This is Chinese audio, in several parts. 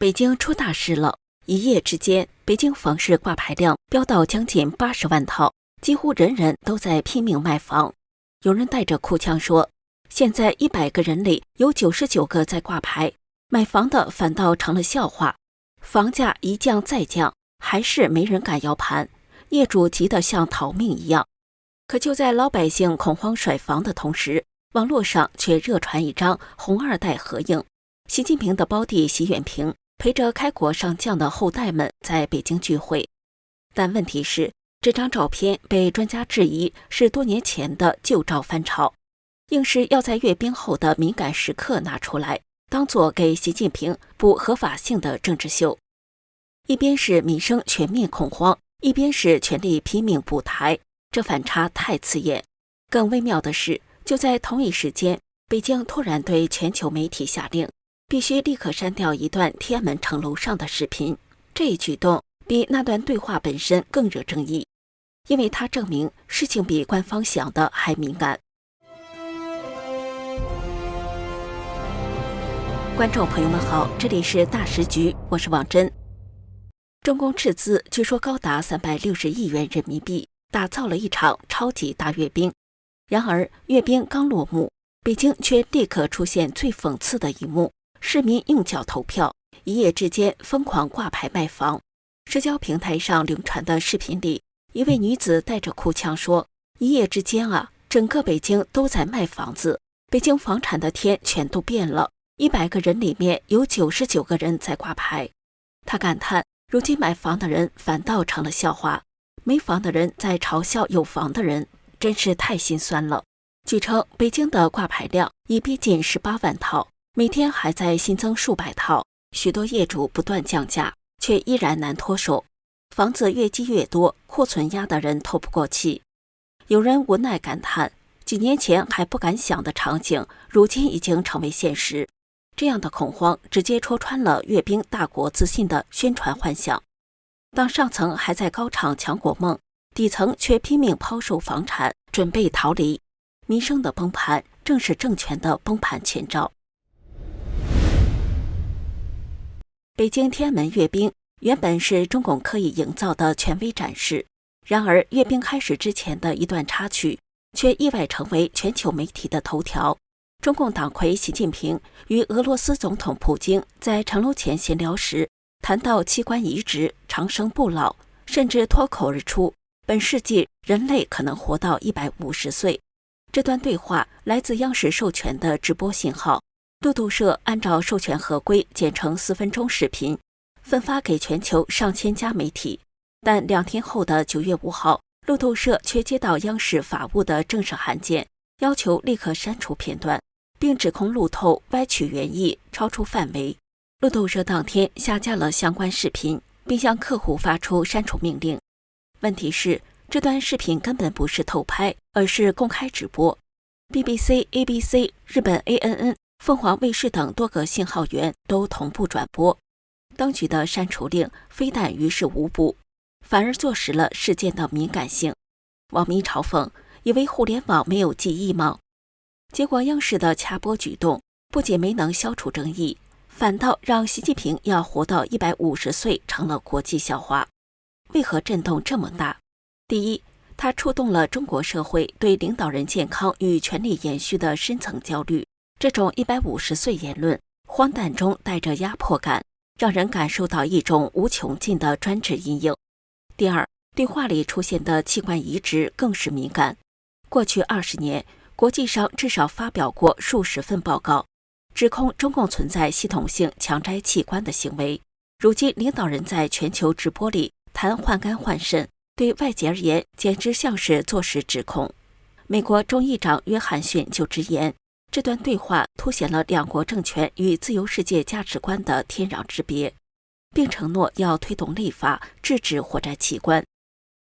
北京出大事了！一夜之间，北京房市挂牌量飙到将近80万套，几乎人人都在拼命卖房。有人带着哭腔说，现在100个人里有99个在挂牌，买房的反倒成了笑话。房价一降再降，还是没人敢摇盘，业主急得像逃命一样。可就在老百姓恐慌甩房的同时，网络上却热传一张红二代合影，习近平的胞弟习远平陪着开国上将的后代们在北京聚会。但问题是，这张照片被专家质疑是多年前的旧照翻炒，硬是要在阅兵后的敏感时刻拿出来，当作给习近平补合法性的政治秀。一边是民生全面恐慌，一边是全力拼命补台，这反差太刺眼。更微妙的是，就在同一时间，北京突然对全球媒体下令，必须立刻删掉一段天安门城楼上的视频。这一举动比那段对话本身更惹争议，因为它证明事情比官方想的还敏感。观众朋友们好，这里是大时局，我是王真。中共斥资据说高达360亿元人民币，打造了一场超级大阅兵。然而阅兵刚落幕，北京却立刻出现最讽刺的一幕，市民用脚投票，一夜之间疯狂挂牌卖房。社交平台上流传的视频里，一位女子带着哭腔说，一夜之间啊，整个北京都在卖房子，北京房产的天全都变了，100个人里面有99个人在挂牌。她感叹，如今买房的人反倒成了笑话，没房的人在嘲笑有房的人，真是太心酸了。据称，北京的挂牌量已逼近18万套，每天还在新增数百套，许多业主不断降价，却依然难脱手。房子越积越多，库存压得人透不过气。有人无奈感叹，几年前还不敢想的场景，如今已经成为现实。这样的恐慌直接戳穿了阅兵大国自信的宣传幻想。当上层还在高唱强国梦，底层却拼命抛售房产，准备逃离。民生的崩盘正是政权的崩盘前兆。北京天安门阅兵原本是中共刻意营造的权威展示，然而阅兵开始之前的一段插曲却意外成为全球媒体的头条。中共党魁习近平与俄罗斯总统普京在城楼前闲聊时，谈到器官移植、长生不老，甚至脱口而出，本世纪人类可能活到150岁。这段对话来自央视授权的直播信号，路透社按照授权合规剪成4分钟视频，分发给全球上千家媒体。但2天后的9月5号，路透社却接到央视法务的正式函件，要求立刻删除片段，并指控路透歪曲原意，超出范围。路透社当天下架了相关视频，并向客户发出删除命令。问题是，这段视频根本不是偷拍，而是公开直播。BBC、ABC、日本 ANN、凤凰卫视等多个信号源都同步转播。当局的删除令非但于事无补，反而坐实了事件的敏感性。网民嘲讽，以为互联网没有记忆吗？结果央视的掐播举动不仅没能消除争议，反倒让习近平要活到150岁成了国际笑话。为何震动这么大？第一，它触动了中国社会对领导人健康与权力延续的深层焦虑。这种150岁言论，荒诞中带着压迫感，让人感受到一种无穷尽的专制阴影。第二，对话里出现的器官移植更是敏感。过去20年，国际上至少发表过数十份报告，指控中共存在系统性强摘器官的行为。如今领导人在全球直播里谈换肝换肾，对外界而言简直像是坐实指控。美国众议长约翰逊就直言，这段对话凸显了两国政权与自由世界价值观的天壤之别，并承诺要推动立法制止活摘器官。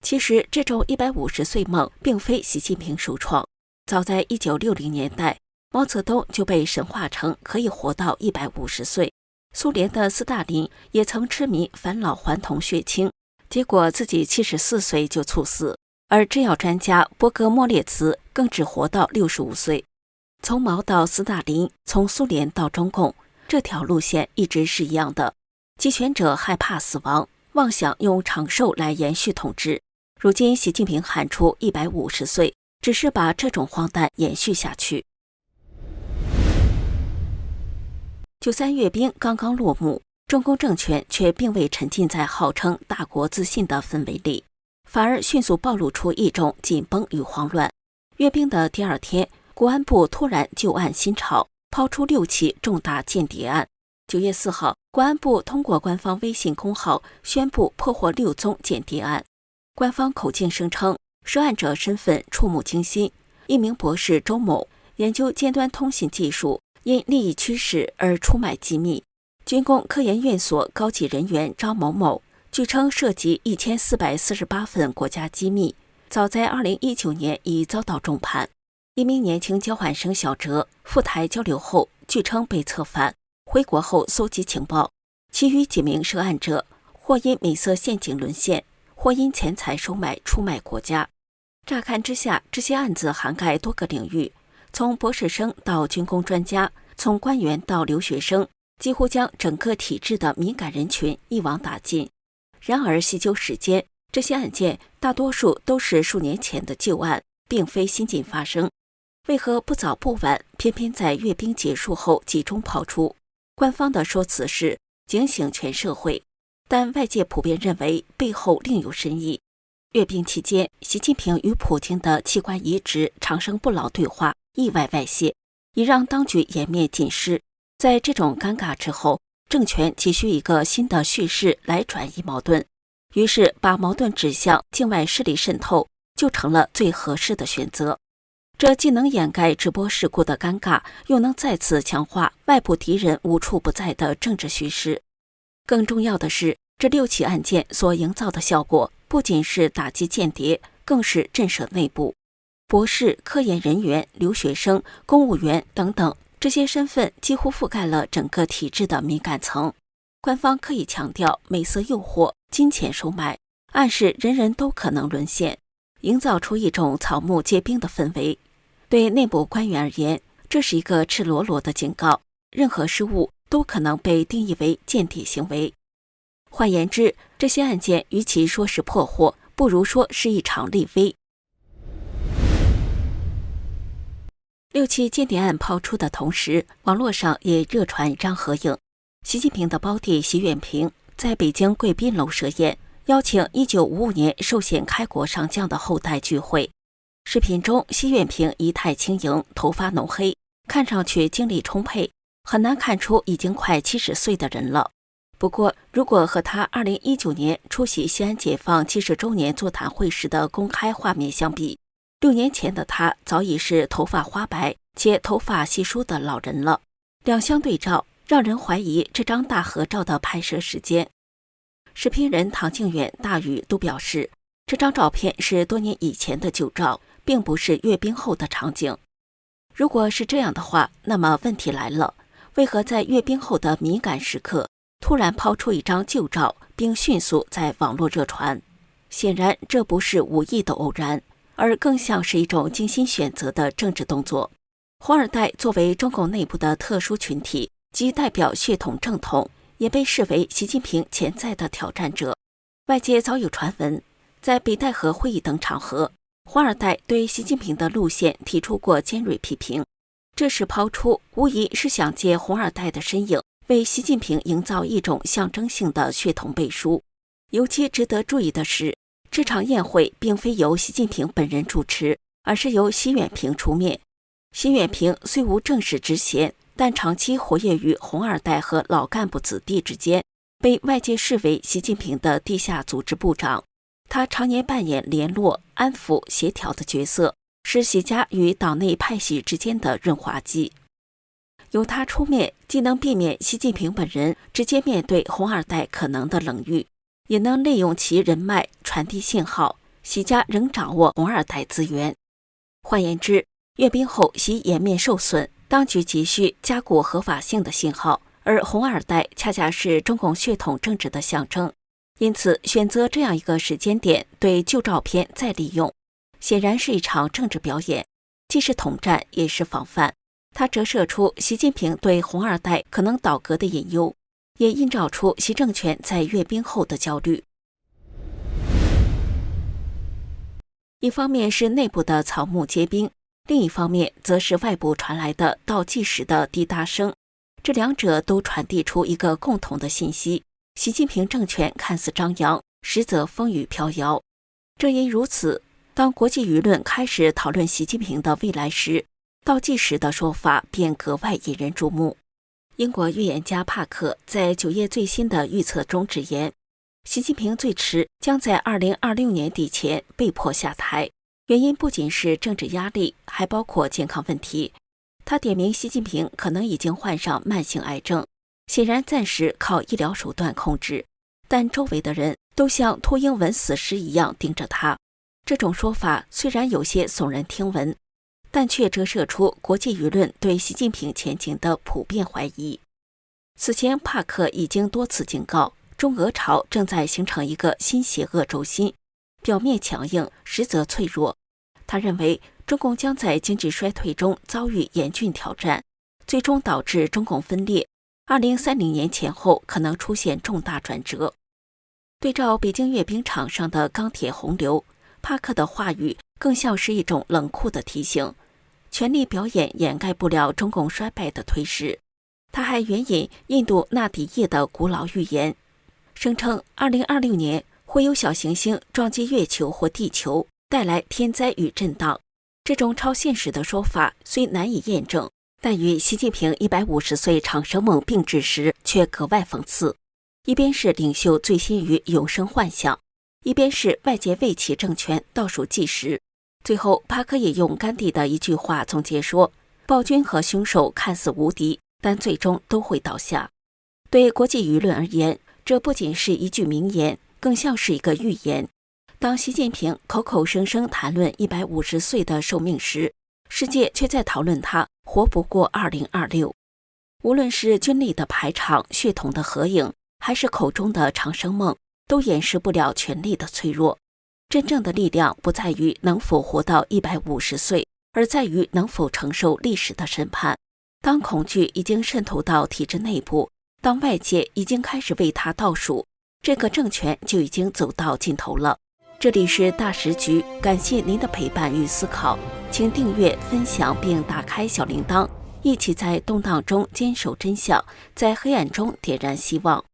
其实这种150岁梦并非习近平首创，早在1960年代，毛泽东就被神化成可以活到150岁。苏联的斯大林也曾痴迷返老还童血清，结果自己74岁就猝死。而制药专家波戈莫列茨更只活到65岁。从毛到斯大林，从苏联到中共，这条路线一直是一样的。集权者害怕死亡，妄想用长寿来延续统治。如今习近平喊出150岁，只是把这种荒诞延续下去。93阅兵刚刚落幕，中共政权却并未沉浸在号称大国自信的氛围里，反而迅速暴露出一种紧绷与慌乱。阅兵的第二天，国安部突然旧案新炒，抛出6起重大间谍案。9月4号，国安部通过官方微信公号宣布破获6宗间谍案。官方口径声称，涉案者身份触目惊心，一名博士周某研究尖端通信技术，因利益驱使而出卖机密。军工科研院所高级人员张某某，据称涉及1448份国家机密，早在2019年已遭到重判。一名年轻交换生小哲赴台交流后，据称被策反，回国后搜集情报。其余几名涉案者或因美色陷阱沦陷，或因钱财收买出卖国家。乍看之下，这些案子涵盖多个领域，从博士生到军工专家，从官员到留学生，几乎将整个体制的敏感人群一网打尽。然而细究时间，这些案件大多数都是数年前的旧案，并非新近发生。为何不早不晚，偏偏在阅兵结束后集中抛出？官方的说辞是警醒全社会，但外界普遍认为背后另有深意。阅兵期间，习近平与普京的器官移植长生不老对话意外外泄，已让当局颜面尽失。在这种尴尬之后，政权急需一个新的叙事来转移矛盾，于是把矛盾指向境外势力渗透，就成了最合适的选择。这既能掩盖直播事故的尴尬，又能再次强化外部敌人无处不在的政治叙事。更重要的是，这6起案件所营造的效果，不仅是打击间谍，更是震慑内部。博士、科研人员、留学生、公务员等等，这些身份几乎覆盖了整个体制的敏感层。官方刻意强调美色诱惑、金钱收买，暗示人人都可能沦陷，营造出一种草木皆兵的氛围。对内部官员而言，这是一个赤裸裸的警告，任何失误都可能被定义为间谍行为。换言之，这些案件与其说是破获，不如说是一场立威。6起间谍案抛出的同时，网络上也热传一张合影，习近平的胞弟习远平在北京贵宾楼设宴，邀请1955年寿险开国上将的后代聚会。视频中，习近平仪态轻盈，头发浓黑，看上去精力充沛，很难看出已经快70岁的人了。不过，如果和他2019年出席西安解放70周年座谈会时的公开画面相比，6年前的他早已是头发花白且头发稀疏的老人了。两相对照，让人怀疑这张大合照的拍摄时间。视频人唐靖远、大宇都表示，这张照片是多年以前的旧照，并不是阅兵后的场景。如果是这样的话，那么问题来了，为何在阅兵后的敏感时刻，突然抛出一张旧照，并迅速在网络热传？显然，这不是无意的偶然，而更像是一种精心选择的政治动作。红二代作为中共内部的特殊群体，即代表血统正统，也被视为习近平潜在的挑战者。外界早有传闻，在北戴河会议等场合，红二代对习近平的路线提出过尖锐批评。这时抛出，无疑是想借红二代的身影，为习近平营造一种象征性的血统背书。尤其值得注意的是，这场宴会并非由习近平本人主持，而是由习远平出面。习远平虽无正式职衔，但长期活跃于红二代和老干部子弟之间，被外界视为习近平的地下组织部长。他常年扮演联络、安抚、协调的角色，是习家与党内派系之间的润滑剂。由他出面，既能避免习近平本人直接面对红二代可能的冷遇，也能利用其人脉传递信号，习家仍掌握红二代资源。换言之，阅兵后习颜面受损，当局急需加固合法性的信号，而红二代恰恰是中共血统政治的象征。因此，选择这样一个时间点对旧照片再利用，显然是一场政治表演，既是统战也是防范。它折射出习近平对红二代可能倒戈的隐忧。也映照出习政权在阅兵后的焦虑。一方面是内部的草木皆兵，另一方面则是外部传来的倒计时的滴答声。这两者都传递出一个共同的信息：习近平政权看似张扬，实则风雨飘摇。正因如此，当国际舆论开始讨论习近平的未来时，倒计时的说法便格外引人注目。英国预言家帕克在9月最新的预测中直言，习近平最迟将在2026年底前被迫下台，原因不仅是政治压力，还包括健康问题。他点名习近平可能已经患上慢性癌症，显然暂时靠医疗手段控制，但周围的人都像秃鹰闻死尸一样盯着他。这种说法虽然有些耸人听闻，但却折射出国际舆论对习近平前景的普遍怀疑。此前，帕克已经多次警告，中俄朝正在形成一个新邪恶轴心，表面强硬，实则脆弱。他认为，中共将在经济衰退中遭遇严峻挑战，最终导致中共分裂。2030年前后可能出现重大转折。对照北京阅兵场上的钢铁洪流，帕克的话语更像是一种冷酷的提醒。权力表演掩盖不了中共衰败的颓势。他还援引印度纳迪叶的古老预言，声称2026年会有小行星撞击月球或地球，带来天灾与震荡。这种超现实的说法虽难以验证，但与习近平150岁长生梦并置时却格外讽刺。一边是领袖醉心于永生幻想，一边是外界为其政权倒数计时。最后，帕克也用甘地的一句话总结说，暴君和凶手看似无敌，但最终都会倒下。对国际舆论而言，这不仅是一句名言，更像是一个预言。当习近平口口声声谈论150岁的寿命时，世界却在讨论他活不过2026。无论是军力的排场、血统的合影，还是口中的长生梦，都掩饰不了权力的脆弱。真正的力量不在于能否活到150岁，而在于能否承受历史的审判。当恐惧已经渗透到体制内部，当外界已经开始为他倒数，这个政权就已经走到尽头了。这里是大时局，感谢您的陪伴与思考，请订阅、分享并打开小铃铛，一起在动荡中坚守真相，在黑暗中点燃希望。